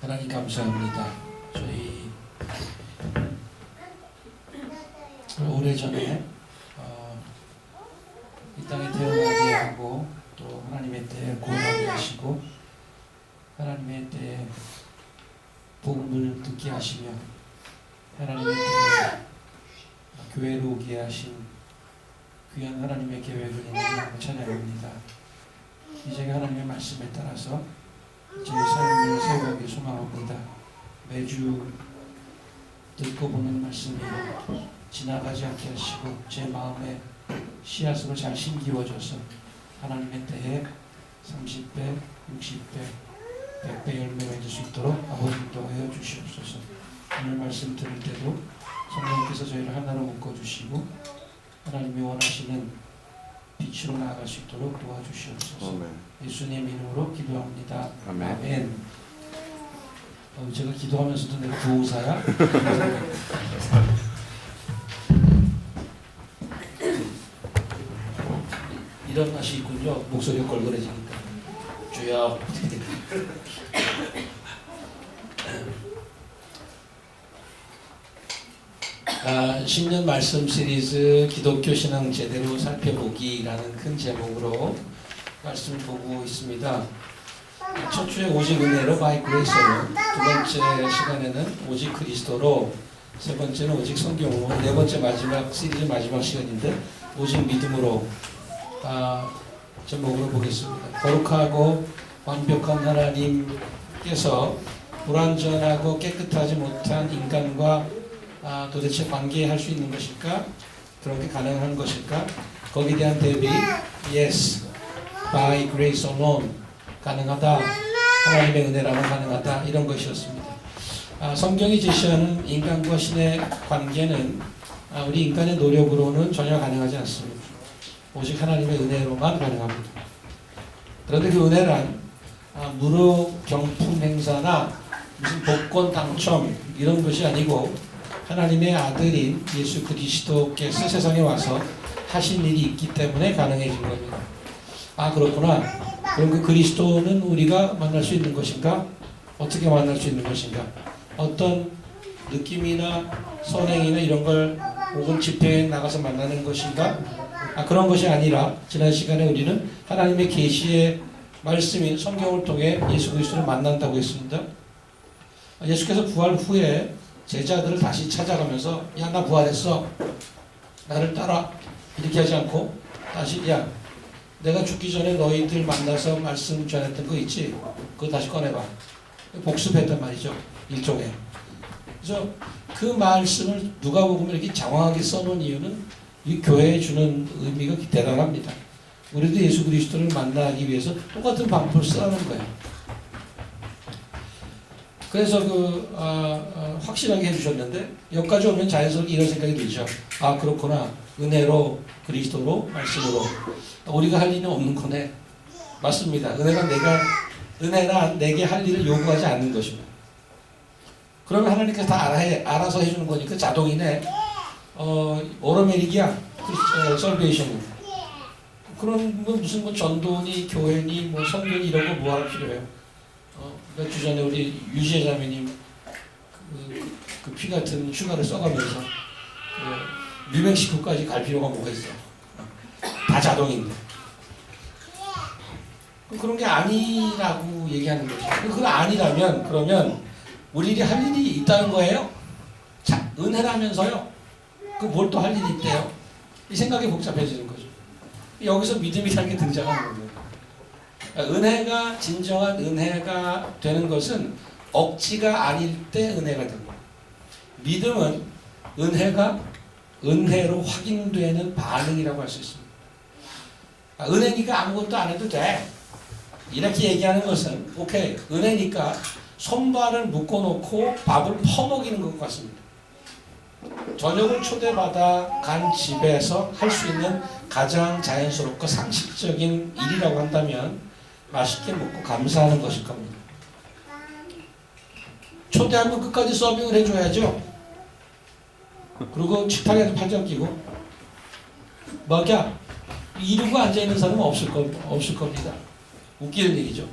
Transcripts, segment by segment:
하나님 감사합니다. 저희 오래전에 이 땅에 태어나게 하고 또 하나님의 때에 구원하게 하시고 하나님의 때에 복음을 듣게 하시며 하나님의 때에 교회로 오게 하신 귀한 하나님의 계획을 인하여 찬양합니다. 이제 하나님의 말씀에 따라서 제 삶을 세워가기 소망합니다. 매주 듣고 보는 말씀이 지나가지 않게 하시고 제 마음에 씨앗으로 잘 심기워져서 하나님의 때에 30배, 60배, 100배 열매 맺을 수 있도록 아버지 인도하여 주시옵소서. 오늘 말씀 들을 때도 성령께서 저희를 하나로 묶어주시고 하나님이 원하시는 빛으로 나아갈 수 있도록 도와주시옵소서. 아멘. 예수님 이름으로 기도합니다. 아멘. 아멘. 제가 기도하면서도 내가 구호사야? 이런 맛이 있군요. 목소리가 걸걸해지니까. 주여. 신년 말씀 시리즈 기독교 신앙 제대로 살펴보기라는 큰 제목으로 말씀을 보고 있습니다. 첫 주에 오직 은혜로 바이 그레이스로, 두 번째 시간에는 오직 그리스도로, 세 번째는 오직 성경으로, 네 번째 마지막 시리즈 마지막 시간인데 오직 믿음으로 제목으로 보겠습니다. 거룩하고 완벽한 하나님께서 불완전하고 깨끗하지 못한 인간과 도대체 관계할 수 있는 것일까? 그렇게 가능한 것일까? 거기에 대한 대비 Yes, by grace alone 가능하다. 하나님의 은혜라면 가능하다. 이런 것이었습니다. 성경이 제시하는 인간과 신의 관계는 우리 인간의 노력으로는 전혀 가능하지 않습니다. 오직 하나님의 은혜로만 가능합니다. 그런데 그 은혜란 무료 경품 행사나 무슨 복권 당첨 이런 것이 아니고 하나님의 아들인 예수 그리스도께서 세상에 와서 하신 일이 있기 때문에 가능해진 겁니다. 그렇구나. 그럼 그 그리스도는 우리가 만날 수 있는 것인가? 어떻게 만날 수 있는 것인가? 어떤 느낌이나 선행이나 이런 걸 혹은 집회에 나가서 만나는 것인가? 그런 것이 아니라 지난 시간에 우리는 하나님의 계시의 말씀인 성경을 통해 예수 그리스도를 만난다고 했습니다. 예수께서 부활 후에 제자들을 다시 찾아가면서 야, 나 부활했어. 나를 따라. 이렇게 하지 않고 다시 야, 내가 죽기 전에 너희들 만나서 말씀 전했던 거 있지? 그거 다시 꺼내봐. 복습했단 말이죠. 일종의. 그래서 그 말씀을 누가복음에 이렇게 장황하게 써놓은 이유는 이 교회에 주는 의미가 대단합니다. 우리도 예수 그리스도를 만나기 위해서 똑같은 방법을 쓰라는 거예요. 그래서 확실하게 해주셨는데 여기까지 오면 자연스럽게 이런 생각이 들죠. 그렇구나. 은혜로 그리스도로 말씀으로 우리가 할 일은 없는 거네. 맞습니다. 은혜가 내게 할 일을 요구하지 않는 것입니다. 그러면 하나님께서 다 알아서 해주는 거니까 자동이네. 오로메릭이야. 설베이션. 그런 무슨 전도니 교회니 성경이 이런 거 뭐하러 필요해요? 몇 주 전에 우리 유지혜 자매님 그 피 같은 휴가를 써가면서 뉴멕시코까지 갈 필요가 뭐가 있어? 다 자동인데. 그런 게 아니라고 얘기하는 거죠. 그거 아니라면 그러면 우리들이 할 일이 있다는 거예요? 자, 은혜라면서요? 그 뭘 또 할 일이 있대요? 이 생각이 복잡해지는 거죠. 여기서 믿음이라는 게 등장하는 거예요. 은혜가 진정한 은혜가 되는 것은 억지가 아닐 때 은혜가 되는 거예요. 믿음은 은혜가 은혜로 확인되는 반응이라고 할 수 있습니다. 은혜니까 아무것도 안 해도 돼. 이렇게 얘기하는 것은 오케이, 은혜니까 손발을 묶어놓고 밥을 퍼먹이는 것 같습니다. 저녁을 초대받아 간 집에서 할 수 있는 가장 자연스럽고 상식적인 일이라고 한다면 맛있게 먹고 감사하는 것일 겁니다. 초대하면 끝까지 서빙을 해줘야죠. 그리고 식탁에도 팔짱 끼고 먹여 이러고 앉아있는 사람은 없을 겁니다. 웃기는 얘기죠.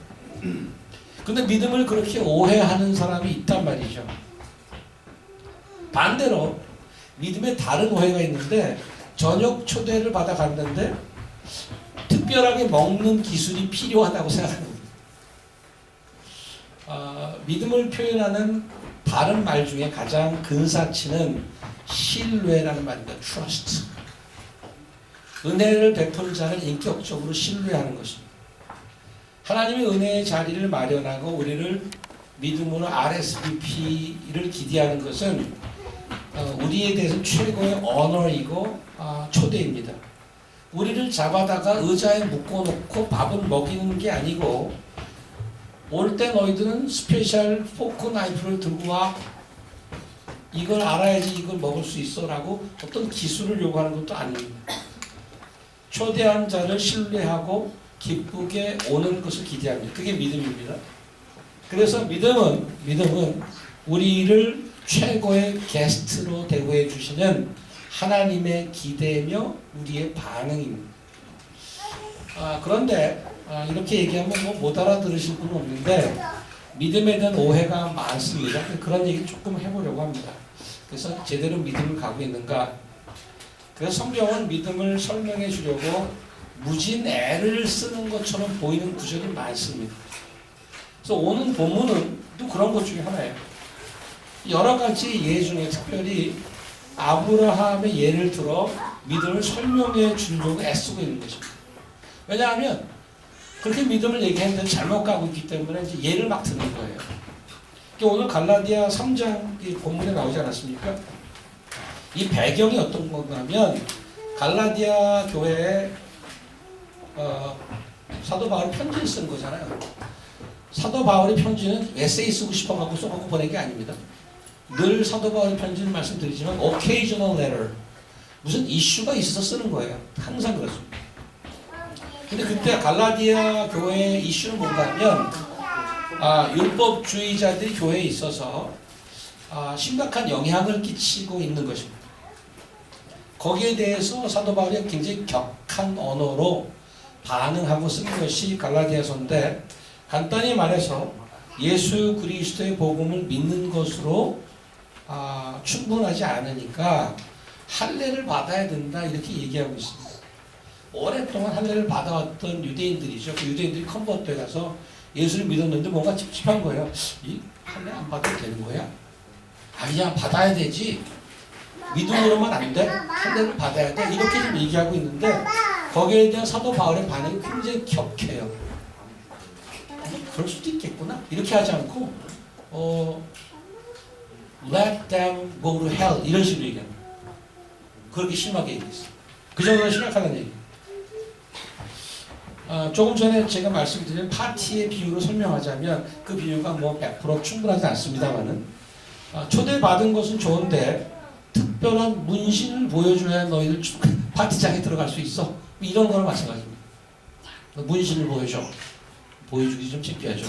근데 믿음을 그렇게 오해하는 사람이 있단 말이죠. 반대로 믿음에 다른 오해가 있는데 저녁 초대를 받아 갔는데 특별하게 먹는 기술이 필요하다고 생각합니다. 믿음을 표현하는 다른 말 중에 가장 근사치는 신뢰라는 말입니다. trust. 은혜를 베푼 자를 인격적으로 신뢰하는 것입니다. 하나님의 은혜의 자리를 마련하고 우리를 믿음으로 RSVP를 기대하는 것은 우리에 대해서 최고의 언어이고 초대입니다. 우리를 잡아다가 의자에 묶어놓고 밥을 먹이는 게 아니고 올 때 너희들은 스페셜 포크 나이프를 들고 와. 이걸 알아야지 이걸 먹을 수 있어 라고 어떤 기술을 요구하는 것도 아닙니다. 초대한 자를 신뢰하고 기쁘게 오는 것을 기대합니다. 그게 믿음입니다. 그래서 믿음은 우리를 최고의 게스트로 대우해 주시는 하나님의 기대며 우리의 반응입니다. 그런데 이렇게 얘기하면 못 알아들으실 분은 없는데 믿음에 대한 오해가 많습니다. 그런 얘기 조금 해보려고 합니다. 그래서 제대로 믿음을 가고 있는가? 그래서 성경은 믿음을 설명해 주려고 무진 애를 쓰는 것처럼 보이는 구절이 많습니다. 그래서 오는 본문은 또 그런 것 중에 하나예요. 여러 가지 예 중에 특별히 아브라함의 예를 들어 믿음을 설명해 주려고 애쓰고 있는 것입니다. 왜냐하면 그렇게 믿음을 얘기했는데 잘못 가고 있기 때문에 이제 예를 막 드는 거예요. 오늘 갈라디아 3장 본문에 나오지 않았습니까? 이 배경이 어떤 건가면 갈라디아 교회에 사도 바울이 편지를 쓴 거잖아요. 사도 바울의 편지는 에세이 쓰고 싶어갖고 써갖고 보낸 게 아닙니다. 늘 사도 바울의 편지는 말씀드리지만 occasional letter, 무슨 이슈가 있어서 쓰는 거예요. 항상 그렇습니다. 근데 그때 갈라디아 교회의 이슈는 뭔가 하면 율법주의자들이 교회에 있어서 심각한 영향을 끼치고 있는 것입니다. 거기에 대해서 사도 바울이 굉장히 격한 언어로 반응하고 쓴 것이 갈라디아서인데, 간단히 말해서 예수 그리스도의 복음을 믿는 것으로 충분하지 않으니까 할례를 받아야 된다 이렇게 얘기하고 있습니다. 오랫동안 할례를 받아왔던 유대인들이죠. 그 유대인들이 컨버트에 가서 예수를 믿었는데 뭔가 찝찝한 거예요. 이 할례 안 받아도 되는 거야? 그냥 받아야 되지. 믿음으로만 안 돼. 할례를 받아야 돼. 이렇게 좀 얘기하고 있는데 거기에 대한 사도 바울의 반응이 굉장히 격해요. 그럴 수도 있겠구나. 이렇게 하지 않고 let them go to hell 이런 식으로 얘기합니다. 그렇게 심하게 얘기했어요. 그 정도로 심각하다는 얘기예요. 조금 전에 제가 말씀드린 파티의 비유로 설명하자면 그 비유가 뭐 100% 충분하지 않습니다만은 초대받은 것은 좋은데 특별한 문신을 보여줘야 너희들 파티장에 들어갈 수 있어. 이런 거랑 마찬가지입니다. 문신을 보여주기 좀 창피하죠.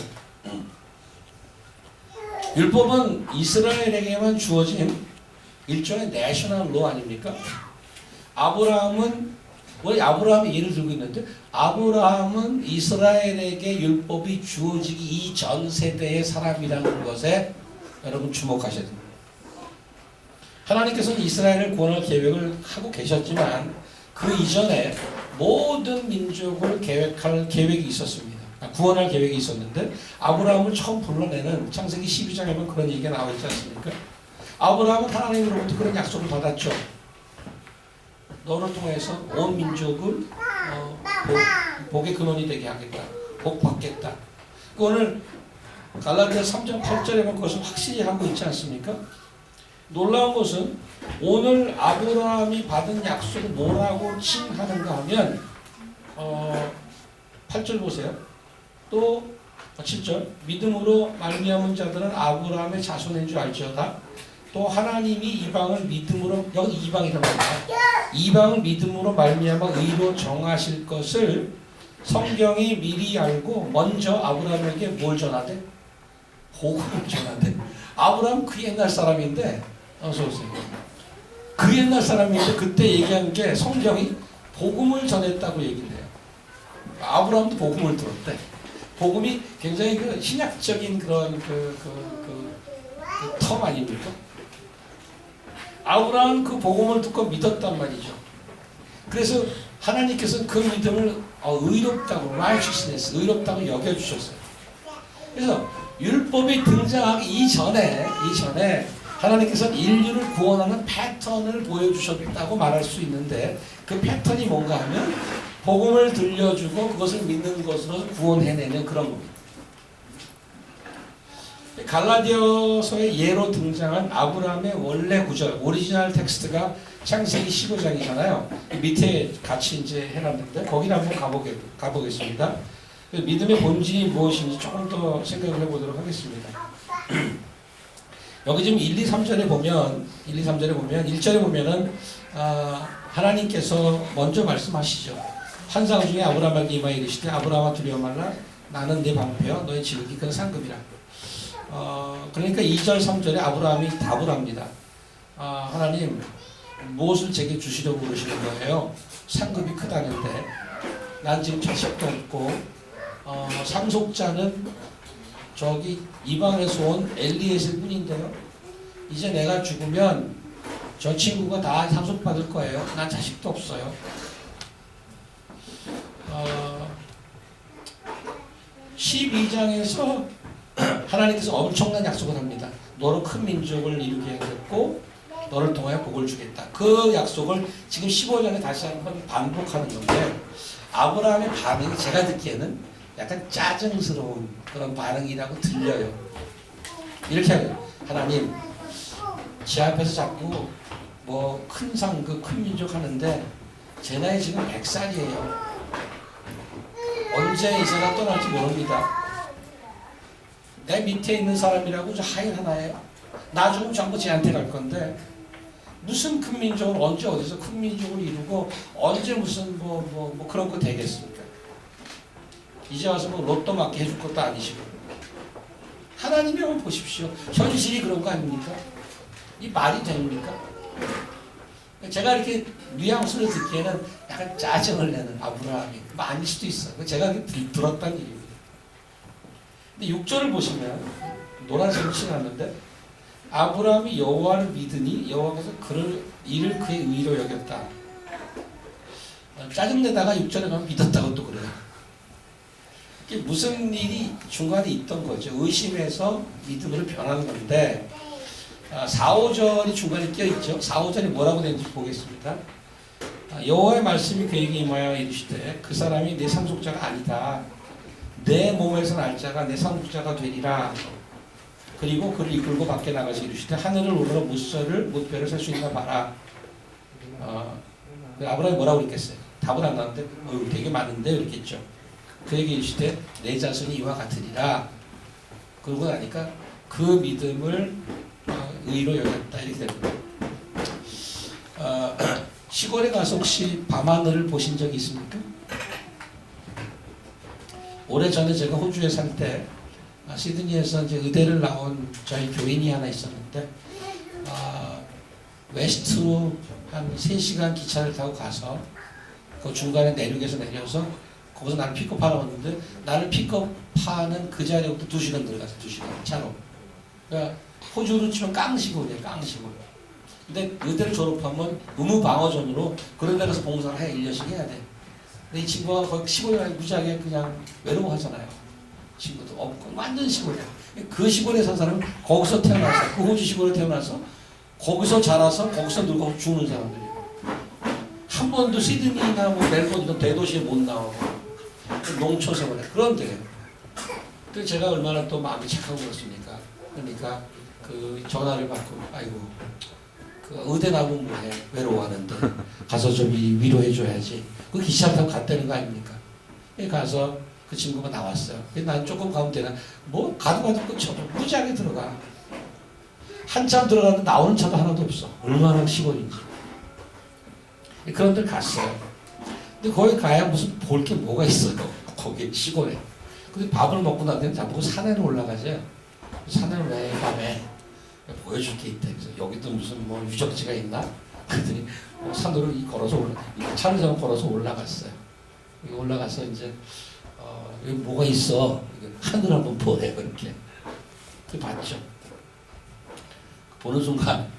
율법은 이스라엘에게만 주어진 일종의 내셔널 로 아닙니까? 우리 아브라함의 예를 들고 있는데 아브라함은 이스라엘에게 율법이 주어지기 이전 세대의 사람이라는 것에 여러분 주목하셔야 됩니다. 하나님께서는 이스라엘을 구원할 계획을 하고 계셨지만 그 이전에 모든 민족을 계획할 계획이 있었습니다. 구원할 계획이 있었는데 아브라함을 처음 불러내는 창세기 12장에 보면 그런 얘기가 나와 있지 않습니까? 아브라함은 하나님으로부터 그런 약속을 받았죠. 너를 통해서 온 민족을 복의 근원이 되게 하겠다. 복 받겠다. 오늘 갈라디아 3장 8절에 보면 그것을 확실히 하고 있지 않습니까? 놀라운 것은 오늘 아브라함이 받은 약속을 뭐라고 칭하는가 하면 8절 보세요. 또 7절 믿음으로 말미암은 자들은 아브라함의 자손인 줄 알지어다. 또 하나님이 이방을 믿음으로, 여기 이방이란 말이야. 이방을 믿음으로 말미암아 의로 정하실 것을 성경이 미리 알고 먼저 아브라함에게 뭘 전하대? 복음을 전하대. 아브라함 그 옛날 사람인데 어서 오세요. 그 옛날 사람인데 그때 얘기한 게 성경이 복음을 전했다고 얘기를 해요. 아브라함도 복음을 들었대. 복음이 굉장히 그 신약적인 그런 텀 아닙니까? 아브라함은 그 복음을 듣고 믿었단 말이죠. 그래서 하나님께서는 그 믿음을 의롭다고, righteousness, 의롭다고 여겨주셨어요. 그래서 율법이 등장하기 이전에 하나님께서는 인류를 구원하는 패턴을 보여주셨다고 말할 수 있는데, 그 패턴이 뭔가 하면 복음을 들려주고 그것을 믿는 것으로 구원해내는 그런 겁니다. 갈라디아서의 예로 등장한 아브라함의 원래 구절, 오리지널 텍스트가 창세기 15장이잖아요. 밑에 같이 이제 해놨는데 거기 한번 가보겠습니다. 믿음의 본질이 무엇인지 조금 더 생각을 해보도록 하겠습니다. 여기 지금 1, 2, 3절에 보면 1절에 보면은 하나님께서 먼저 말씀하시죠. 환상 중에 아브라함에게 임하여 이르시되 아브라함아 두려워 말라 나는 네 방패여 너의 지극히 큰 상급이라. 그러니까 2절 3절에 아브라함이 답을 합니다. 하나님 무엇을 제게 주시려고 그러시는 거예요? 상급이 크다는데 난 지금 자식도 없고 상속자는 저기 이방에서 온 엘리에셀 뿐인데요. 이제 내가 죽으면 저 친구가 다 상속받을 거예요. 난 자식도 없어요. 12장에서 하나님께서 엄청난 약속을 합니다. 너로 큰 민족을 이루게 하겠고 너를 통하여 복을 주겠다. 그 약속을 지금 15장에 다시 한번 반복하는 건데, 아브라함의 반응이 제가 듣기에는 약간 짜증스러운 그런 반응이라고 들려요. 이렇게 하요. 하나님 제 앞에서 자꾸 뭐 큰 상급, 큰 민족 하는데 제 나이 지금 100살이에요. 언제 이 세상 떠날지 모릅니다. 내 밑에 있는 사람이라고 저 하인 하나예요. 나 죽으면 전부 쟤한테 갈 건데 무슨 큰 민족을 언제 어디서 큰 민족을 이루고 언제 무슨 뭐 그런 거 되겠습니까? 이제 와서 뭐 로또 맞게 해줄 것도 아니시고. 하나님이 한번 보십시오. 현실이 그런 거 아닙니까? 이 말이 됩니까? 제가 이렇게 뉘앙스를 듣기에는 약간 짜증을 내는 아브라함이 아닐 수도 있어요. 제가 들었다는 얘기입니다. 근데 6절을 보시면 노란색으로 칠해놨는데 아브라함이 여호와를 믿으니 여호와께서 이를 그의 의로 여겼다. 짜증내다가 6절에 가면 믿었다고 또 그래요. 이게 무슨 일이 중간에 있던 거죠. 의심에서 믿음으로 변하는 건데 4, 5절이 중간에 껴있죠. 4, 5절이 뭐라고 되는지 보겠습니다. 여호와의 말씀이 그에게 임하여 이르시되 그 사람이 내 상속자가 아니다. 내 몸에서 날 자가 내 상속자가 되리라. 그리고 그를 이끌고 밖에 나가서 이르시되 하늘을 오르러 무뼈를 셀 수 있나 봐라. 아브라함이 뭐라고 그랬겠어요? 답을 안 나왔는데 되게 많은데 이랬겠죠. 그에게 이르시되 내 자손이 이와 같으리라. 그러고 나니까 그 믿음을 의로 여겼다 이렇게 됩니다. 시골에 가서 혹시 밤하늘을 보신 적이 있습니까? 오래전에 제가 호주에 살 때 시드니에서 이제 의대를 나온 저희 교인이 하나 있었는데 웨스트로 한 3시간 기차를 타고 가서 그 중간에 내륙에서 내려서 거기서 나를 픽업하러 왔는데 나를 픽업하는 그 자리부터 2시간 들어갔어요. 2시간 차로. 그러니까 호주로 치면 깡시골이에요. 깡시골. 근데 의대를 졸업하면 의무방어전으로 그런 데 가서 봉사를 해. 1년씩 해야 돼. 근데 이 친구가 거기 시골에 가서 무지하게 그냥 외로워하잖아요. 친구도 없고 완전 시골이야. 그 시골에 산 사람은 거기서 태어나서 그 호주 시골에 태어나서 거기서 자라서 거기서 늙어 죽는 사람들이에요. 한 번도 시드니나 뭐 멜번 이런 대도시에 못 나오고 농촌 생활에 그런데 그래서 제가 얼마나 또 마음이 착하고 그렇습니까? 그러니까 그 전화를 받고 아이고 그 의대 나오면 뭐해 외로워하는데 가서 좀 위로해줘야지. 그 기차 타고 갔다는 거 아닙니까? 가서 그 친구가 나왔어요. 난 조금 가면 되나? 뭐 가도 끝이 없어. 무지하게 들어가. 한참 들어가는데 나오는 차도 하나도 없어. 얼마나 시골인지. 그런 데 갔어요. 근데 거기 가야 무슨 볼 게 뭐가 있어요. 거기 시골에. 근데 밥을 먹고 나더니 자꾸 산에로 올라가죠. 산에로 왜 밤에 보여줄 게 있다. 그래서 여기도 무슨 뭐 유적지가 있나? 그랬더니 산으로 걸어서 차를 잡고 걸어서 올라갔어요. 올라가서 이제 여기 뭐가 있어? 하늘 한번 보래 그렇게. 그 봤죠. 보는 순간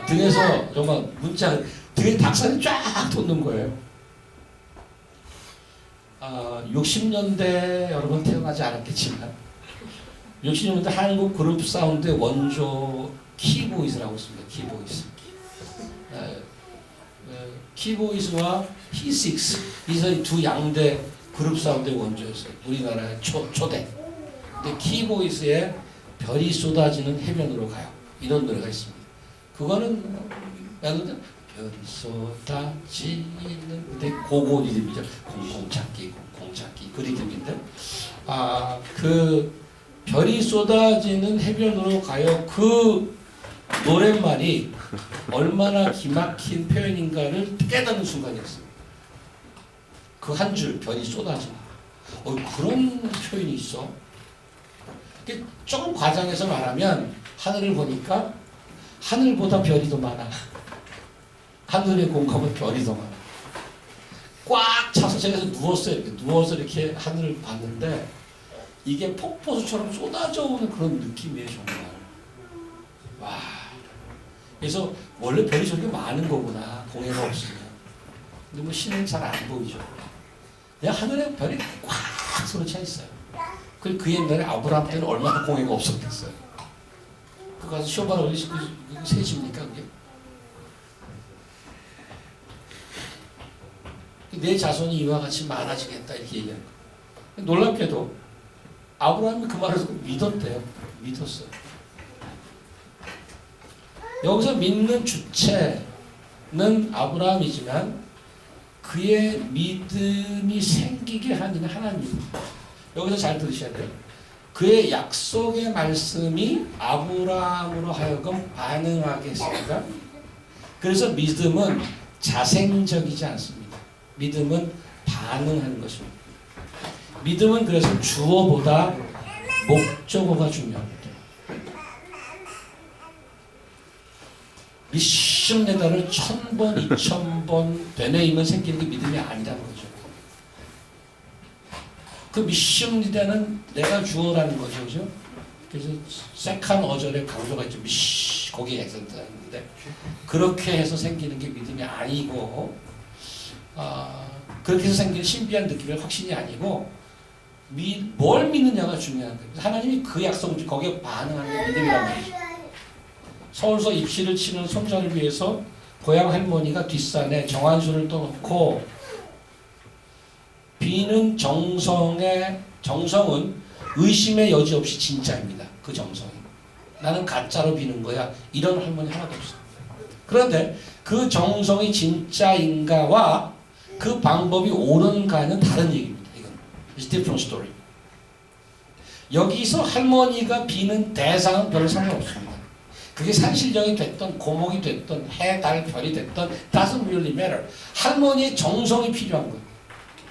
등에서 정말 문자 등에 닭살이 쫙 돋는 거예요. 60년대 여러분 태어나지 않았겠지만 60년대 한국 그룹 사운드의 원조 키보이스라고 있습니다. 키보이스. 키보이스와 히식스 이 두 양대 그룹 사운드의 원조였어요. 우리나라의 초대. 근데 키보이스의 별이 쏟아지는 해변으로 가요. 이런 노래가 있습니다. 그거는 별이 쏟아지는 근데 고고 리듬이죠. 공공찾기 그 리듬인데 그 별이 쏟아지는 해변으로 가요. 그 노랫말이 얼마나 기막힌 표현인가를 깨닫는 순간이었어요. 그 한 줄 별이 쏟아지는 그런 표현이 있어. 조금 과장해서 말하면 하늘을 보니까 하늘보다 별이 더 많아. 하늘의 공간은 별이 더 많아. 꽉 차서 제가 누웠어요. 누워서 이렇게 하늘을 봤는데 이게 폭포수처럼 쏟아져 오는 그런 느낌이에요. 정말. 와. 그래서 원래 별이 저렇게 많은 거구나. 공해가 없으면. 근데 뭐 신은 잘 안 보이죠. 그냥 하늘에 별이 꽉 서로 차 있어요. 그 옛날에 아브라함 때는 얼마나 공해가 없었겠어요. 그거 가서 시험발 올리시고 셋입니까 그게? 내 자손이 이와 같이 많아지겠다 이렇게 얘기하는 거예요. 놀랍게도 아브라함이 그 말을 듣고 믿었대요. 믿었어요. 여기서 믿는 주체는 아브라함이지만 그의 믿음이 생기게 하는 하나님입니다. 여기서 잘 들으셔야 돼요. 그의 약속의 말씀이 아브라함으로 하여금 반응하게 했습니다. 그래서 믿음은 자생적이지 않습니다. 믿음은 반응하는 것입니다. 믿음은 그래서 주어보다 목적어가 중요합니다. 미션내다를 1000번, 2000번 되뇌이면 생기는 게 믿음이 아니라는 거죠. 그 미션리다는 내가 주어라는 거죠, 그죠? 그래서 세칸 어절에 강조가 있죠. 거기에 액센트가 있는데 그렇게 해서 생기는 게 믿음이 아니고, 그렇게 해서 생기는 신비한 느낌의 확신이 아니고, 뭘 믿느냐가 중요한 거예요. 하나님이 그 약속을 거기에 반응하는 게 믿음이란 말이죠. 서울서 입시를 치는 손자를 위해서 고향 할머니가 뒷산에 정한수를 떠놓고 비는 정성은 의심의 여지 없이 진짜입니다. 그 정성이. 나는 가짜로 비는 거야. 이런 할머니 하나도 없어요. 그런데 그 정성이 진짜인가와 그 방법이 옳은가는 다른 얘기입니다. 이건 It's different story. 여기서 할머니가 비는 대상은 별로 상관없습니다. 그게 산신령이 됐던 고목이 됐던 해, 달, 별이 됐던 doesn't really matter. 할머니의 정성이 필요한 거예요.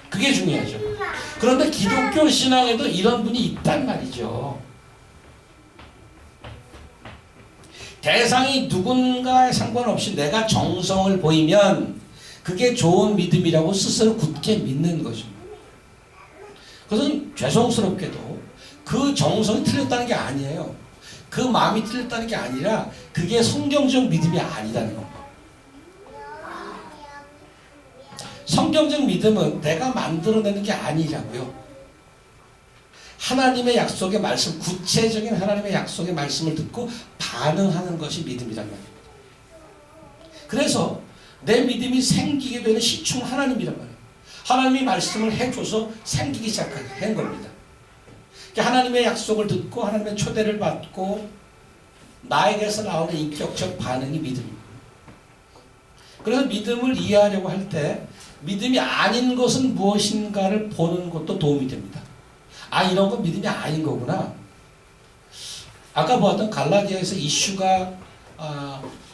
그게 중요하죠. 그런데 기독교 신앙에도 이런 분이 있단 말이죠. 대상이 누군가에 상관없이 내가 정성을 보이면 그게 좋은 믿음이라고 스스로 굳게 믿는 것입니다. 그것은 죄송스럽게도 그 정성이 틀렸다는 게 아니에요. 그 마음이 틀렸다는 게 아니라 그게 성경적 믿음이 아니라는 겁니다. 성경적 믿음은 내가 만들어내는 게 아니라고요. 하나님의 약속의 말씀, 구체적인 하나님의 약속의 말씀을 듣고 반응하는 것이 믿음이란 말입니다. 그래서 내 믿음이 생기게 되는 시충 하나님이란 말이에요. 하나님이 말씀을 해줘서 생기기 시작한 겁니다. 하나님의 약속을 듣고 하나님의 초대를 받고 나에게서 나오는 인격적 반응이 믿음입니다. 그래서 믿음을 이해하려고 할 때 믿음이 아닌 것은 무엇인가를 보는 것도 도움이 됩니다. 이런 건 믿음이 아닌 거구나. 아까 보았던 갈라디아에서 이슈가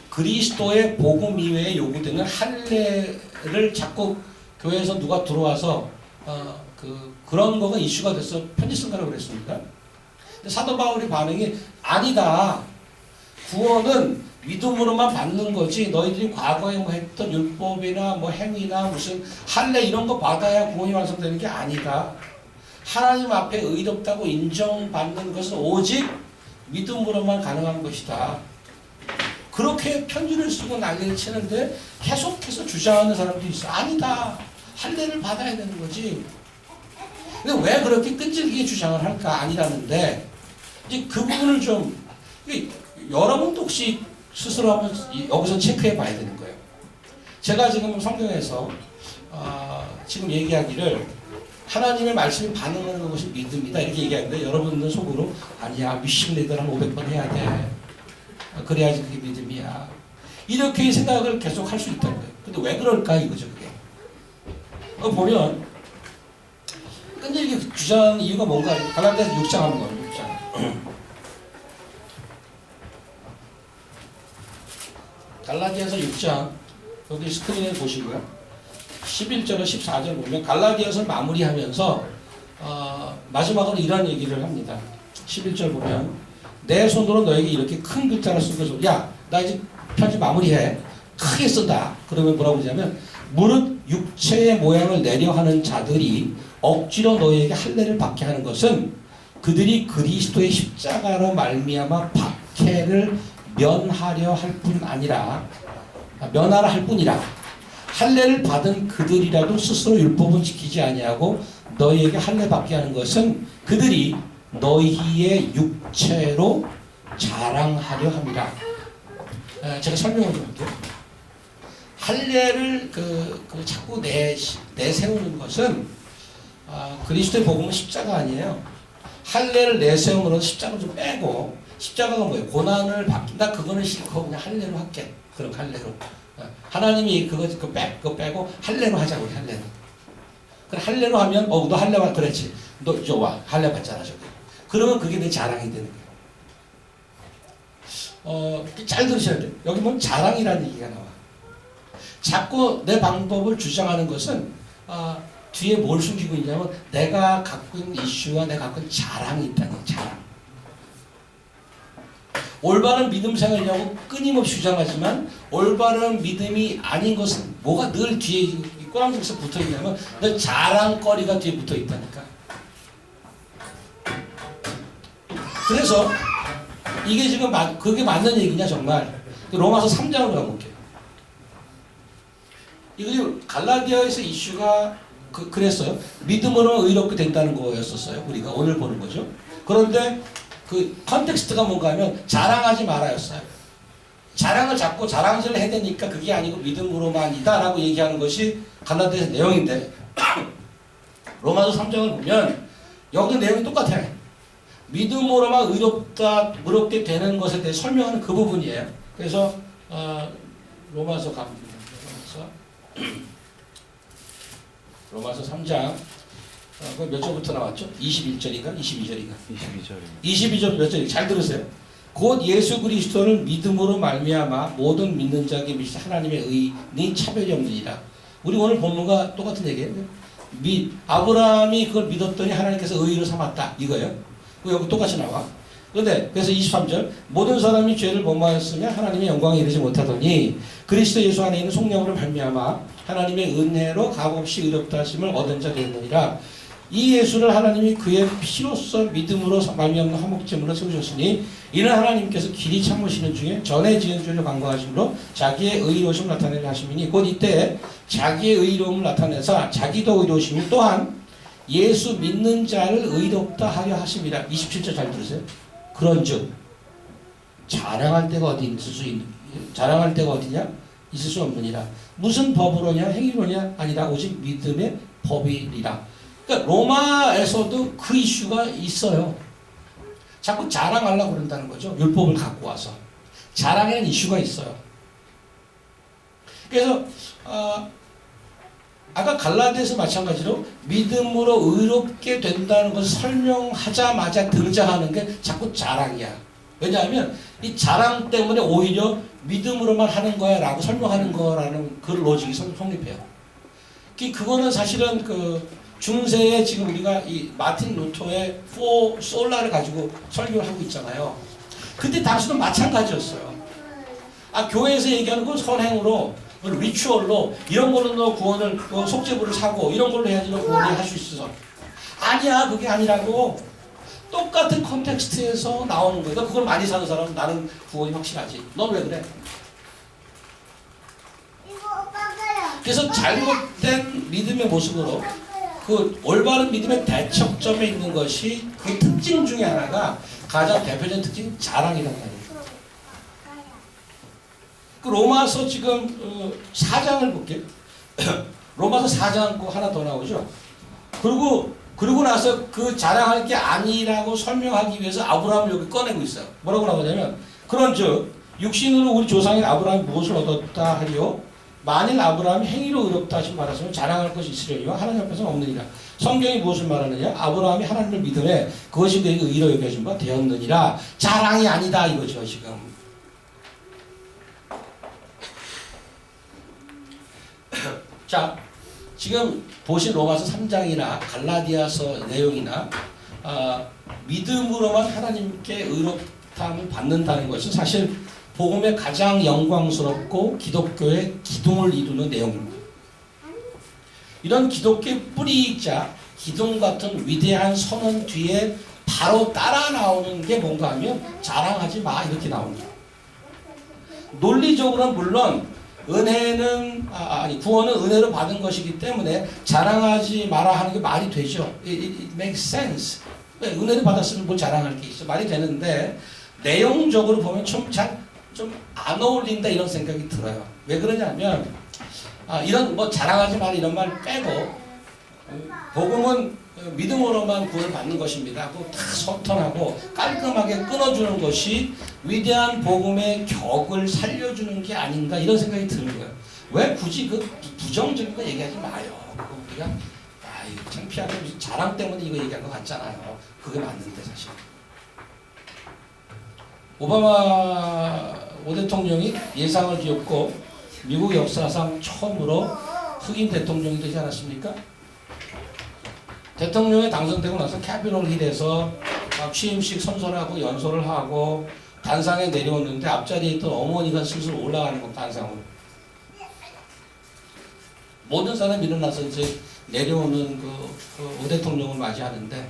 그리스도의 복음 이외에 요구되는 할례를 자꾸 교회에서 누가 들어와서 그런 거가 이슈가 돼서 편지 쓴 거라고 그랬습니다. 근데 사도 바울의 반응이 아니다. 구원은 믿음으로만 받는 거지 너희들이 과거에 뭐 했던 율법이나 뭐 행위나 무슨 할례 이런 거 받아야 구원이 완성되는 게 아니다. 하나님 앞에 의롭다고 인정받는 것은 오직 믿음으로만 가능한 것이다. 그렇게 편지를 쓰고 난리를 치는데 계속해서 주장하는 사람들이 있어. 아니다. 할례를 받아야 되는 거지. 근데 왜 그렇게 끈질기게 주장을 할까? 아니라는데 이제 그 부분을 좀 여러분도 혹시 스스로 한번 여기서 체크해 봐야 되는 거예요. 제가 지금 성경에서 지금 얘기하기를 하나님의 말씀이 반응하는 것이 믿음이다 이렇게 얘기하는데 여러분들 속으로 아니야 미신레들 한 500번 해야 돼. 그래야지 그게 믿음이야. 이렇게 생각을 계속 할 수 있다는 거예요. 근데 왜 그럴까 이거죠 그게. 보면 끈질기게 주장하는 이유가 뭔가 갈라디아서 6장 한번 나와요. 6장. 갈라디아서 6장 여기 스크린에 보시고요. 11절과 14절 보면 갈라디아서를 마무리하면서 마지막으로 이런 얘기를 합니다. 11절 보면 내 손으로 너에게 이렇게 큰 글자를 쓴 것을 야, 나 이제 편지 마무리해. 크게 쓴다. 그러면 뭐라고 하냐면 무릇 육체의 모양을 내려 하는 자들이 억지로 너에게 할례를 받게 하는 것은 그들이 그리스도의 십자가로 말미암아 박해를 면하려 할 뿐 아니라 면하라 할 뿐이라 할례를 받은 그들이라도 스스로 율법은 지키지 아니하고 너희에게 할례 받게 하는 것은 그들이 너희의 육체로 자랑하려 함이라. 제가 설명을 좀 할게요. 할례를 자꾸 내세우는 것은 그리스도의 복음은 십자가 아니에요. 할례를 내세움으로 십자가를 좀 빼고 십자가가 뭐예요? 고난을 받긴다. 그거는 싫고 그냥 할례로 할게. 그럼 할례로. 하나님이 그거 빼고 할례로 하자 우리 할례로. 그래 할례로 하면 너 할례 받 그랬지. 너 이제 와 할례 받잖아 저기. 그러면 그게 내 자랑이 되는 거예요. 잘 들으셔야 돼요. 여기 보면 자랑이라는 얘기가 나와. 자꾸 내 방법을 주장하는 것은 뒤에 뭘 숨기고 있냐면 내가 갖고 있는 이슈와 내가 갖고 있는 자랑이 있다는 거예요. 자랑. 올바른 믿음 생활이라고 끊임없이 주장하지만 올바른 믿음이 아닌 것은 뭐가 늘 뒤에 꼬랑지에서 붙어 있냐면 늘 자랑거리가 뒤에 붙어 있다니까. 그래서 이게 지금 그게 맞는 얘기냐 정말. 로마서 3장으로 가볼게요. 이거 갈라디아에서 이슈가 그랬어요. 믿음으로 의롭게 된다는 거였었어요. 우리가 오늘 보는 거죠. 그런데 그 컨텍스트가 뭔가 하면 자랑하지 말아였어요. 자랑을 잡고 자랑질을 해야 되니까 그게 아니고 믿음으로만이다 라고 얘기하는 것이 갈라디아서 내용인데 로마서 3장을 보면 여기 내용이 똑같아요. 믿음으로만 의롭게 되는 것에 대해 설명하는 그 부분이에요. 그래서 로마서 갑니다. 로마서 3장 몇 절부터 나왔죠? 21절인가? 22절인가? 22절 몇 절인가? 잘 들으세요. 곧 예수 그리스도를 믿음으로 말미암아 모든 믿는 자에게 미치 하나님의 의는 차별이 없느니라. 우리 오늘 본문과 똑같은 얘기예요. 아브라함이 그걸 믿었더니 하나님께서 의로 삼았다. 이거예요. 여기 똑같이 나와. 그런데 그래서 23절 모든 사람이 죄를 범하였으며 하나님의 영광에 이르지 못하더니 그리스도 예수 안에 있는 성령으로 말미암아 하나님의 은혜로 값없이 의롭다 하심을 얻은 자 되느니라. 이 예수를 하나님이 그의 피로써 믿음으로 말미암는 화목제물로 세우셨으니 이는 하나님께서 길이 참으시는 중에 전에 지은 죄를 간과하심으로 자기의 의로움을 나타내려 하심이니 곧 이때 자기의 의로움을 나타내사 자기도 의로우심이 또한 예수 믿는 자를 의롭다 하려 하심이라. 27절 잘 들으세요. 그런즉 자랑할 데가 자랑할 데가 어디냐? 있을 수 없느니라. 무슨 법으로냐? 행위로냐? 아니라 오직 믿음의 법이리라. 그러니까 로마에서도 그 이슈가 있어요. 자꾸 자랑하려고 그런다는 거죠. 율법을 갖고 와서. 자랑에는 이슈가 있어요. 그래서 아까 갈라디아서 마찬가지로 믿음으로 의롭게 된다는 것을 설명하자마자 등장하는 게 자꾸 자랑이야. 왜냐하면 이 자랑 때문에 오히려 믿음으로만 하는 거야 라고 설명하는 거라는 그 로직이 성립해요. 그거는 사실은 중세에 지금 우리가 이 마틴 루터의 포 솔라를 가지고 설교를 하고 있잖아요. 근데 당시는 마찬가지였어요. 교회에서 얘기하는 건 선행으로 리추얼로 이런 걸로 너 구원을 속죄부를 사고 이런 걸로 해야지 너 구원을 할 수 있어. 아니야, 그게 아니라고. 똑같은 컨텍스트에서 나오는 거야. 그걸 많이 사는 사람은 나는 구원이 확실하지. 넌 왜 그래? 그래서 잘못된 믿음의 모습으로 그 올바른 믿음의 대척점에 있는 것이 그 특징 중에 하나가 가장 대표적인 특징이 자랑이란 말이에요. 그 로마서 지금 4장을 볼게요. 로마서 4장 거 하나 더 나오죠. 그리고 나서 그 자랑할 게 아니라고 설명하기 위해서 아브라함을 여기 꺼내고 있어요. 뭐라고 나오냐면 그런즉 육신으로 우리 조상인 아브라함이 무엇을 얻었다 하리요? 만일 아브라함이 행위로 의롭다 하신 말하시면 자랑할 것이 있으려니와 하나님 앞에서는 없느니라. 성경이 무엇을 말하느냐? 아브라함이 하나님을 믿음에 그것이 그에게 의로 여겨진 바 되었느니라. 자랑이 아니다 이거죠 지금. 자, 지금 보신 로마서 3장이나 갈라디아서 내용이나 믿음으로만 하나님께 의롭다함을 받는다는 것은 사실 복음의 가장 영광스럽고 기독교의 기둥을 이루는 내용입니다. 이런 기독교의 뿌리이자 기둥 같은 위대한 선언 뒤에 바로 따라 나오는 게 뭔가 하면 자랑하지 마 이렇게 나옵니다. 논리적으로는 물론 은혜는 구원은 은혜로 받은 것이기 때문에 자랑하지 마라 하는 게 말이 되죠. It makes sense. 은혜를 받았으면 뭘 자랑할 게 있어. 말이 되는데 내용적으로 보면 좀 안 어울린다 이런 생각이 들어요. 왜 그러냐면 이런 뭐 자랑하지 마라 이런 말 빼고 복음은 믿음으로만 구원을 받는 것입니다 하고 다 선턴하고 깔끔하게 끊어주는 것이 위대한 복음의 격을 살려주는 게 아닌가 이런 생각이 드는 거예요. 왜 굳이 그 부정적인 거 얘기하지 마요. 우리가 이거 창피하게 무슨 자랑 때문에 이거 얘기한 것 같잖아요. 그게 맞는데 사실. 오바마 오 대통령이 예상을 뒤엎고 미국 역사상 처음으로 흑인 대통령이 되지 않았습니까? 대통령이 당선되고 나서 캐피톨 힐에서 취임식 선서하고 연설을 하고 단상에 내려오는데 앞자리에 있던 어머니가 슬슬 올라가는 거 단상으로. 모든 사람이 일어나서 이제 내려오는 오 대통령을 맞이하는데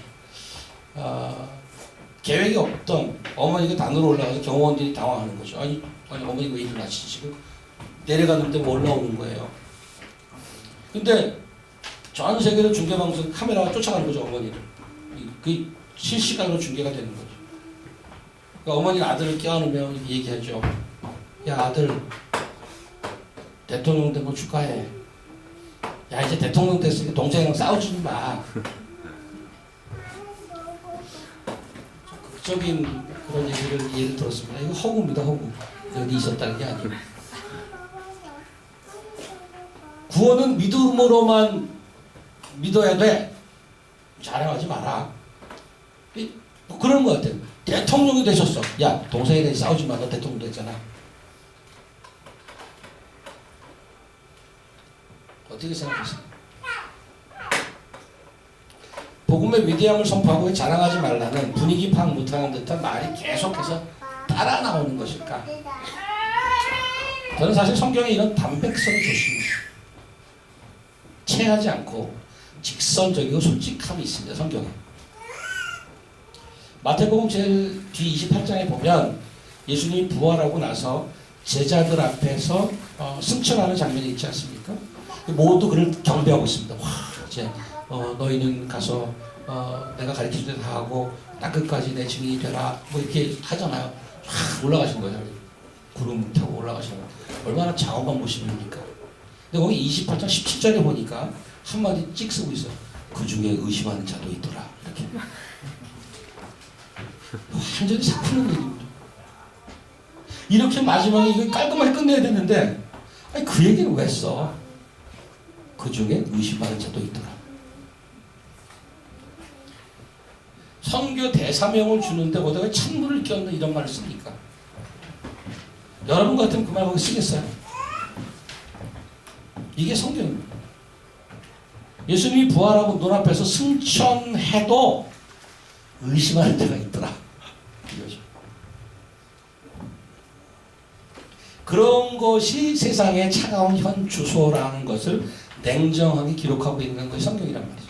계획이 없던 어머니가 단으로 올라가서 경호원들이 당황하는 거죠. 아니 어머니가 왜 일어나시지 지금 내려갔는데 뭐 올라오는 거예요. 근데 전 세계로 중계방송 카메라가 쫓아가는 거죠 어머니를. 그 실시간으로 중계가 되는 거죠. 그러니까 어머니가 아들을 껴안으며 얘기하죠. 야 아들 대통령 된 거 축하해. 야 이제 대통령 됐으니까 동생이랑 싸우지 마. 극적인 그런 얘기를 들었습니다. 이거 허구입니다 허구. 여기 있었다는 게 아니에요. 구원은 믿음으로만 믿어야 돼. 자랑하지 마라. 뭐 그런 것 같아요. 대통령이 되셨어. 야 동생이랑 싸우지 마. 너 대통령 됐잖아. 어떻게 생각하세요? 복음의 위대함을 선포하고 자랑하지 말라는 분위기 파악 못하는 듯한 말이 계속해서 따라 나오는 것일까? 저는 사실 성경에 이런 담백성이 좋습니다. 체하지 않고 직선적이고 솔직함이 있습니다. 성경에. 마태복음 제일 뒤 28장에 보면 예수님이 부활하고 나서 제자들 앞에서 승천하는 장면이 있지 않습니까? 모두 그를 경배하고 있습니다. 와, 이제 너희는 가서 내가 가르쳐준 대로 다 하고 땅끝까지 내 증인이 되라 뭐 이렇게 하잖아요. 확 올라가신 거죠. 구름 타고 올라가시는 거예요. 얼마나 장엄한 모습입니까? 근데 거기 28장 17절에 보니까 한마디 찍 쓰고 있어. 그 중에 의심하는 자도 있더라. 이렇게. 완전히 삭히는 얘기입니다. 이렇게 마지막에 이거 깔끔하게 끝내야 되는데 아니, 그 얘기는 왜 써? 그 중에 의심하는 자도 있더라. 선교 대사명을 주는데 거기다가 찬물을 끼얹는 이런 말을 씁니까? 여러분 같으면 그 말 거기 쓰겠어요? 이게 성경입니다. 예수님이 부활하고 눈앞에서 승천해도 의심하는 자가 있더라. 이거죠. 그런 것이 세상의 차가운 현 주소라는 것을 냉정하게 기록하고 있는 것이 성경이란 말이죠.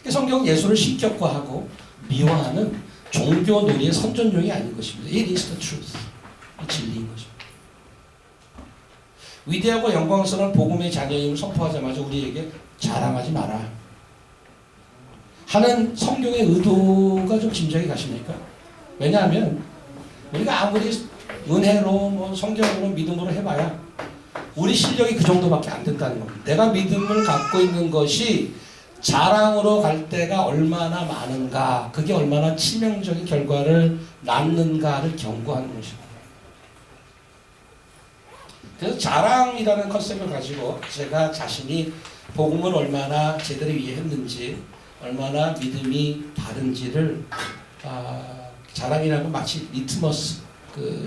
성경은 예수를 신격화하고 미화하는 종교 놀이의 선전용이 아닌 것입니다. It is the truth. 진리인 것입니다. 위대하고 영광스러운 복음의 자녀임을 선포하자마자 우리에게 자랑하지 마라 하는 성경의 의도가 좀 짐작이 가십니까? 왜냐하면 우리가 아무리 은혜로 성경으로 믿음으로 해봐야 우리 실력이 그 정도밖에 안 된다는 겁니다. 내가 믿음을 갖고 있는 것이 자랑으로 갈 때가 얼마나 많은가, 그게 얼마나 치명적인 결과를 낳는가를 경고하는 것입니다. 그래서 자랑이라는 컨셉을 가지고 제가 자신이 복음을 얼마나 제대로 이해했는지, 얼마나 믿음이 바른지를 자랑이라는 건 마치 리트머스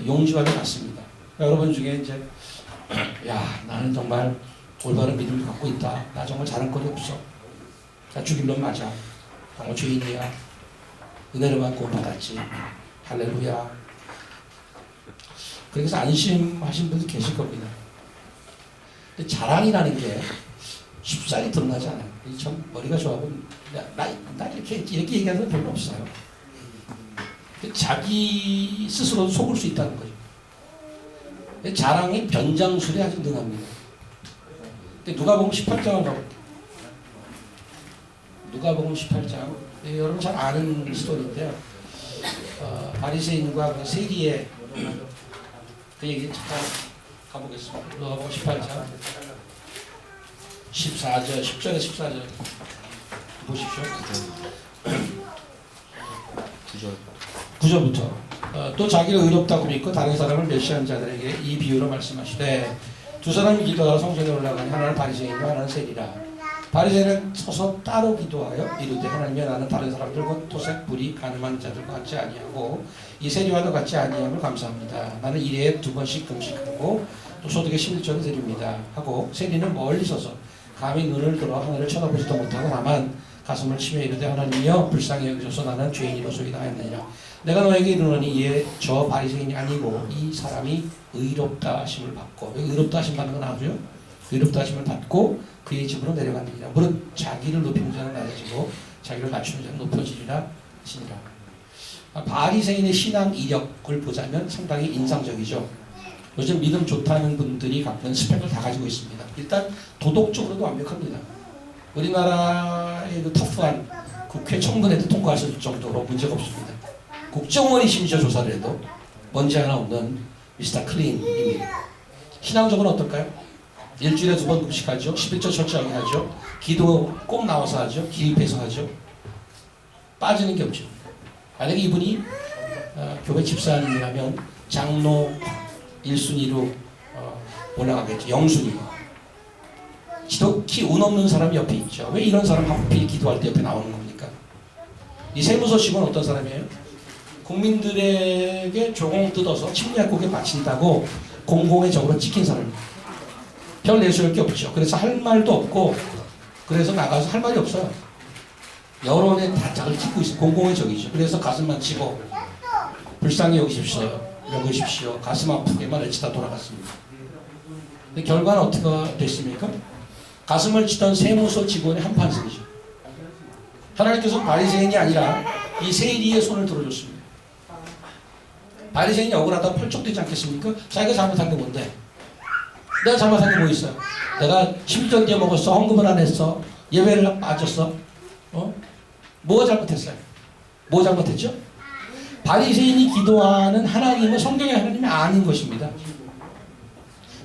용지와도 같습니다. 여러분 중에 이제 야 나는 정말 올바른 믿음을 갖고 있다. 나 정말 자랑거리 없어. 나 죽일놈 맞아. 정말 죄인이야. 은혜로만 구원받았지. 할렐루야. 그래서 안심하신 분도 계실 겁니다. 근데 자랑이라는 게 쉽사리 드러나지 않아요. 참 머리가 좋아하고 나 이렇게 얘기하는 건 별로 없어요. 자기 스스로도 속을 수 있다는 거죠. 자랑의 변장술이 아주 능합니다. 누가복음 18장을 가볼게요. 누가복음 18장. 여러분 잘 아는 스토리인데요. 바리새인과 그 세리의 그 얘기 잠깐 가보겠습니다. 누가복음 18장 14절, 10절에 14절 보십시오. 9절부터 또 자기를 의롭다고 믿고 다른 사람을 멸시한 자들에게 이 비유로 말씀하시되 두 사람이 기도하러 성전에 올라가니 하나는 바리새인이고 하나는 세리라. 바리새인은 서서 따로 기도하여 이르되 하나님이여 나는 다른 사람들 곧 토색 불이 가늠한 자들과 같지 아니하고 이 세리와도 같지 아니함을 감사합니다. 나는 일회에 2번씩 금식하고 또 소득의 11조를 드립니다 하고 세리는 멀리 서서 감히 눈을 들어 하늘을 쳐다보지도 못하고 다만 가슴을 치며 이르되 하나님이여 불쌍히 여기소서 나는 죄인이로소이다 하였느니라. 내가 너에게 이르노니 이에 저 바리새인이 아니고 이 사람이 의롭다 하심을 받고, 의롭다 하심 받는 건 아주요? 의롭다 하심을 받고 그의 집으로 내려가느니라. 무릇 자기를 높이는 자는 낮아지고 자기를 낮추는 자는 높여지리라 하시니라. 바리새인의 신앙 이력을 보자면 상당히 인상적이죠. 요즘 믿음 좋다는 분들이 갖는 스펙을 다 가지고 있습니다. 일단 도덕적으로도 완벽합니다. 우리나라의 그 터프한 국회 청문회도 통과할 수 있을 정도로 문제가 없습니다. 국정원이 심지어 조사를 해도 먼지 하나 없는 미스터 클린입니다. 신앙적으로 어떨까요? 일주일에 2번 금식하죠. 11조 철저하게 하죠. 기도 꼭 나와서 하죠. 기립해서 하죠. 빠지는 게 없죠. 만약에 이분이 교회 집사님이라면 장로 1순위로 올라가겠죠. 영순위. 지독히 운 없는 사람이 옆에 있죠. 왜 이런 사람 하필 기도할 때 옆에 나오는 겁니까? 이 세무서식은 어떤 사람이에요? 국민들에게 조공 뜯어서 침략국에 바친다고 공공의 적으로 찍힌 사람입니다. 별 내세울 게 없죠. 그래서 할 말도 없고 그래서 나가서 할 말이 없어요. 여론의 다짝을 찍고 있어요. 공공의 적이죠. 그래서 가슴만 치고 불쌍히 여기십시오. 가슴 아프게만 외치다 돌아갔습니다. 근데 결과는 어떻게 됐습니까? 가슴을 치던 세무서 직원의 한판승이죠. 하나님께서 바리새인이 아니라 이 세리의 손을 들어줬습니다. 바리새인이 억울하다 펄쩍되지 않겠습니까? 자기가 잘못한 게 뭔데? 내가 잘못한 게 뭐 있어? 내가 10년 뒤에 먹었어? 헌금을 안 했어? 예배를 빠졌어? 뭐가 잘못했어요? 뭐 잘못했죠? 바리새인이 기도하는 하나님은 성경의 하나님이 아닌 것입니다.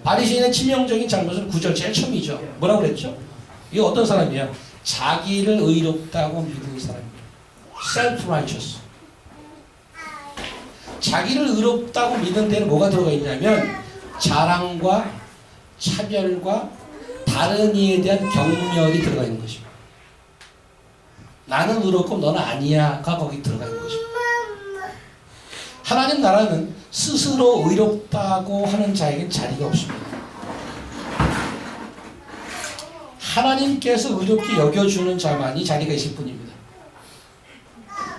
바리새인의 치명적인 잘못은 9절 제일 처음이죠. 뭐라고 그랬죠? 이게 어떤 사람이에요? 자기를 의롭다고 믿는 사람입니다. self-righteous. 자기를 의롭다고 믿는 데는 뭐가 들어가 있냐면 자랑과 차별과 다른 이에 대한 경멸이 들어가 있는 것입니다. 나는 의롭고 너는 아니야가 거기 들어가 있는 것입니다. 하나님 나라는 스스로 의롭다고 하는 자에겐 자리가 없습니다. 하나님께서 의롭게 여겨주는 자만이 자리가 있을 뿐입니다.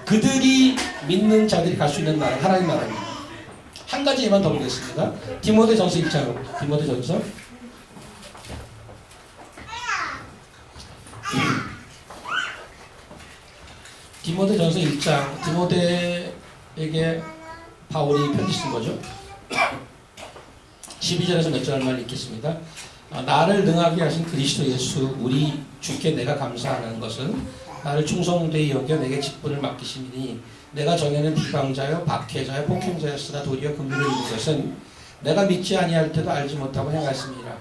그들이 믿는 자들이 갈 수 있는 나라, 하나님 나라입니다. 한 가지 예만 더 보겠습니다. 디모데전서 1장, 디모데전서 디모데전서 1장, 디모데에게 바울이 편지 쓴 거죠. 12절에서 몇 절만 읽겠습니다. 나를 능하게 하신 그리스도 예수 우리 주께 내가 감사하는 것은 나를 충성되이 여겨 내게 직분을 맡기시니 내가 전에는 비방자요 박해자요 폭행자였으나 도리어 긍휼을 입은 것은 내가 믿지 아니할 때도 알지 못하고 행하였습니다.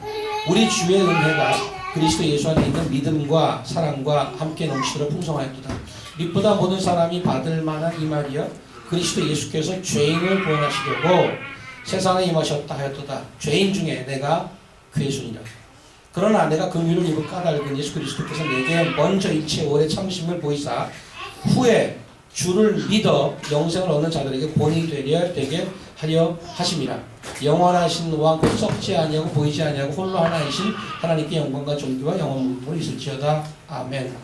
우리 주의 은혜가 그리스도 예수 안에 있는 믿음과 사랑과 함께 넘치도록 풍성하였도다. 믿보다 모든 사람이 받을 만한 이 말이여 그리스도 예수께서 죄인을 구원하시려고 세상에 임하셨다 하였도다. 죄인 중에 내가 괴순이라. 그러나 내가 긍휼을 입을 까닭은 예수 그리스도께서 내게 먼저 일체 오래 참으심을 보이사 후에 주를 믿어 영생을 얻는 자들에게 본이 되게 하려 하심이라. 영원하신 왕 곧 썩지 아니하고 보이지 아니하고 홀로 하나이신 하나님께 영광과 존귀와 영원으로 있을지어다. 아멘.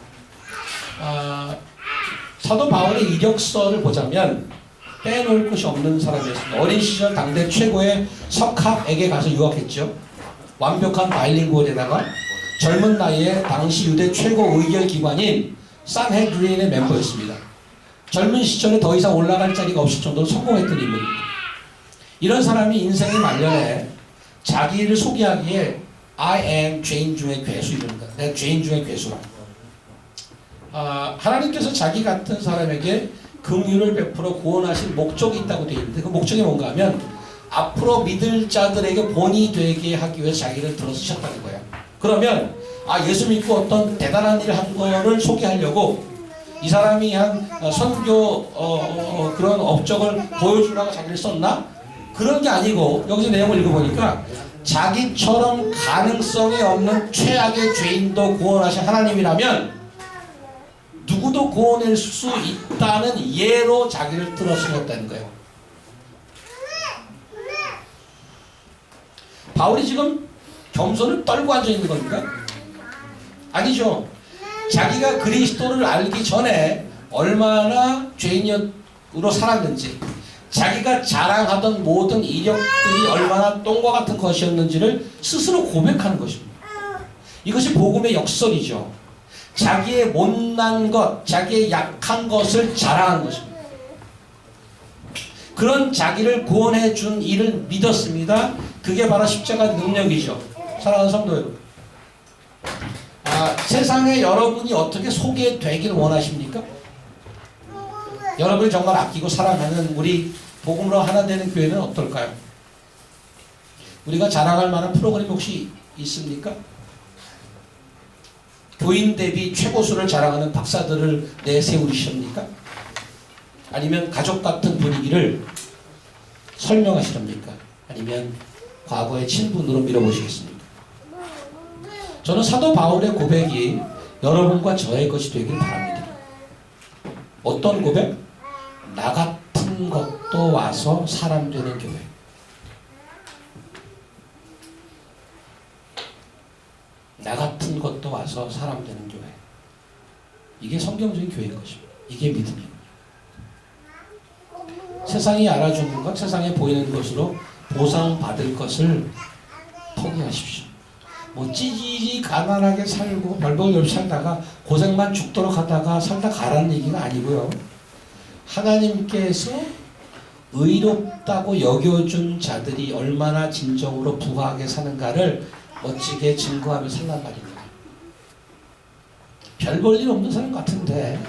사도 바울의 이력서를 보자면 빼놓을 것이 없는 사람이었습니다. 어린 시절 당대 최고의 석학에게 가서 유학했죠. 완벽한 바일링구얼에다가 젊은 나이에 당시 유대 최고 의결기관인 산헤드린의 멤버였습니다. 젊은 시절에 더 이상 올라갈 자리가 없을 정도로 성공했던 인물입니다. 이런 사람이 인생의 말년에 자기를 소개하기에 I am 죄인 중에 괴수 이럽니다. 내가 죄인 중에 괴수라. 하나님께서 자기 같은 사람에게 긍휼을 베풀어 구원하실 목적이 있다고 되어 있는데 그 목적이 뭔가 하면 앞으로 믿을 자들에게 본이 되게 하기 위해서 자기를 들어 쓰셨다는 거예요. 그러면 예수 믿고 어떤 대단한 일을 한 거를 소개하려고 이 사람이 한 선교 그런 업적을 보여주려고 자기를 썼나? 그런 게 아니고 여기서 내용을 읽어보니까 자기처럼 가능성이 없는 최악의 죄인도 구원하신 하나님이라면 누구도 구원할 수 있다는 예로 자기를 들어 쓰셨다는 거예요. 바울이 지금 겸손을 떨고 앉아있는 겁니까? 아니죠. 자기가 그리스도를 알기 전에 얼마나 죄인으로 살았는지 자기가 자랑하던 모든 이력들이 얼마나 똥과 같은 것이었는지를 스스로 고백하는 것입니다. 이것이 복음의 역설이죠. 자기의 못난 것, 자기의 약한 것을 자랑하는 것입니다. 그런 자기를 구원해 준 이를 믿었습니다. 그게 바로 십자가 능력이죠. 사랑하는 성도 여러분. 세상에 여러분이 어떻게 소개되길 원하십니까? 여러분이 정말 아끼고 사랑하는 우리 복음으로 하나 되는 교회는 어떨까요? 우리가 자랑할 만한 프로그램이 혹시 있습니까? 교인 대비 최고수를 자랑하는 박사들을 내세우십니까? 아니면 가족 같은 분위기를 설명하시렵니까? 아니면 과거의 친분으로 밀어보시겠습니까? 저는 사도 바울의 고백이 여러분과 저의 것이 되길 바랍니다. 어떤 고백? 나 같은 것도 와서 사람 되는 교회. 나 같은 것도 와서 사람 되는 교회. 이게 성경적인 교회인 것입니다. 이게 믿음입니다. 세상이 알아주는 것, 세상에 보이는 것으로 보상받을 것을 포기하십시오. 찌질이 가난하게 살고 별볼일 없이 살다가 고생만 죽도록 하다가 살다 가라는 얘기가 아니고요. 하나님께서 의롭다고 여겨준 자들이 얼마나 진정으로 부하게 사는가를 멋지게 증거하며 살란 말입니다. 별 볼 일 없는 사람 같은데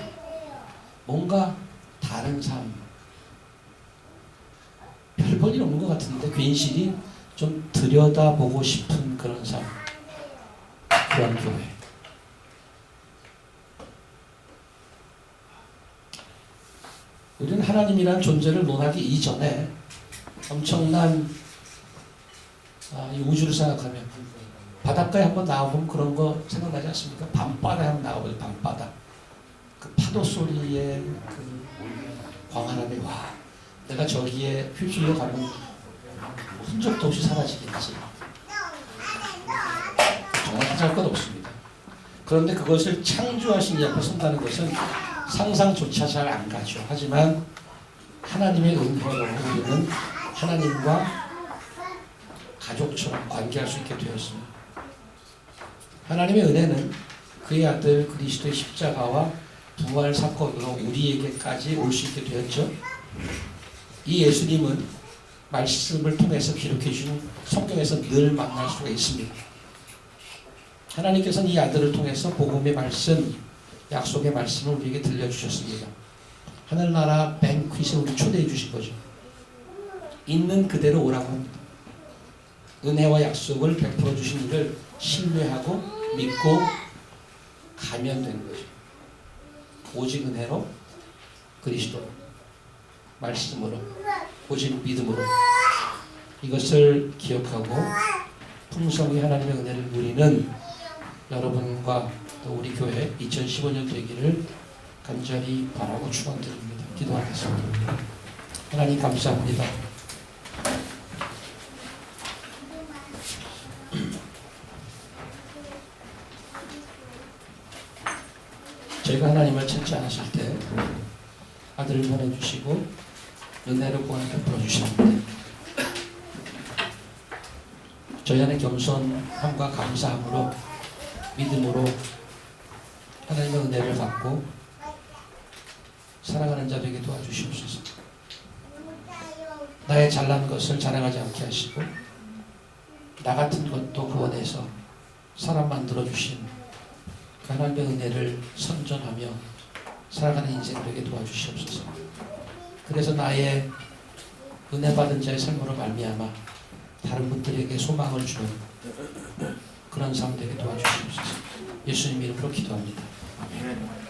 뭔가 다른 삶, 별 볼 일 없는 것 같은데 괜시리 좀 들여다보고 싶은 그런 삶, 그런 교회. 우리는 하나님이라는 존재를 논하기 이전에 엄청난 이 우주를 생각하면 바닷가에 한번 나와보면 그런 거 생각나지 않습니까? 밤바다에 한번 나와보죠. 밤바다. 그 파도 소리에 그 광활함에 와, 내가 저기에 휩쓸려 가면 흔적도 없이 사라지겠지. 정말 찾을 것 없습니다. 그런데 그것을 창조하신 이 앞에 선다는 것은 상상조차 잘 안 가죠. 하지만 하나님의 은혜로 우리는 하나님과 가족처럼 관계할 수 있게 되었습니다. 하나님의 은혜는 그의 아들 그리스도의 십자가와 부활 사건으로 우리에게까지 올 수 있게 되었죠. 이 예수님은 말씀을 통해서 기록해 주신 성경에서 늘 만날 수가 있습니다. 하나님께서는 이 아들을 통해서 복음의 말씀, 약속의 말씀을 우리에게 들려주셨습니다. 하늘나라 뱅퀴에 우리 초대해 주신 거죠. 있는 그대로 오라고 합니다. 은혜와 약속을 베풀어 주신 이를 신뢰하고 믿고 가면 되는 거죠. 오직 은혜로, 그리스도 말씀으로, 오직 믿음으로 이것을 기억하고 풍성히 하나님의 은혜를 누리는 여러분과 또 우리 교회 2015년 되기를 간절히 바라고 축원드립니다. 기도하겠습니다. 하나님 감사합니다. 저희가 하나님을 칭찬하실 때 아들을 보내주시고 은혜를 구원 베풀어 주셨는데 저희 안에 겸손함과 감사함으로 믿음으로 하나님의 은혜를 받고 살아가는 자들에게 도와주시옵소서. 나의 잘난 것을 자랑하지 않게 하시고 나 같은 것도 구원해서 사람 만들어 주신 그 하나님의 은혜를 선전하며 살아가는 인생들에게 도와주시옵소서. 그래서 나의 은혜 받은 자의 삶으로 말미암아 다른 분들에게 소망을 주는 그런 삶 되게 도와주시옵소서. 예수님 이름으로 기도합니다. 아멘.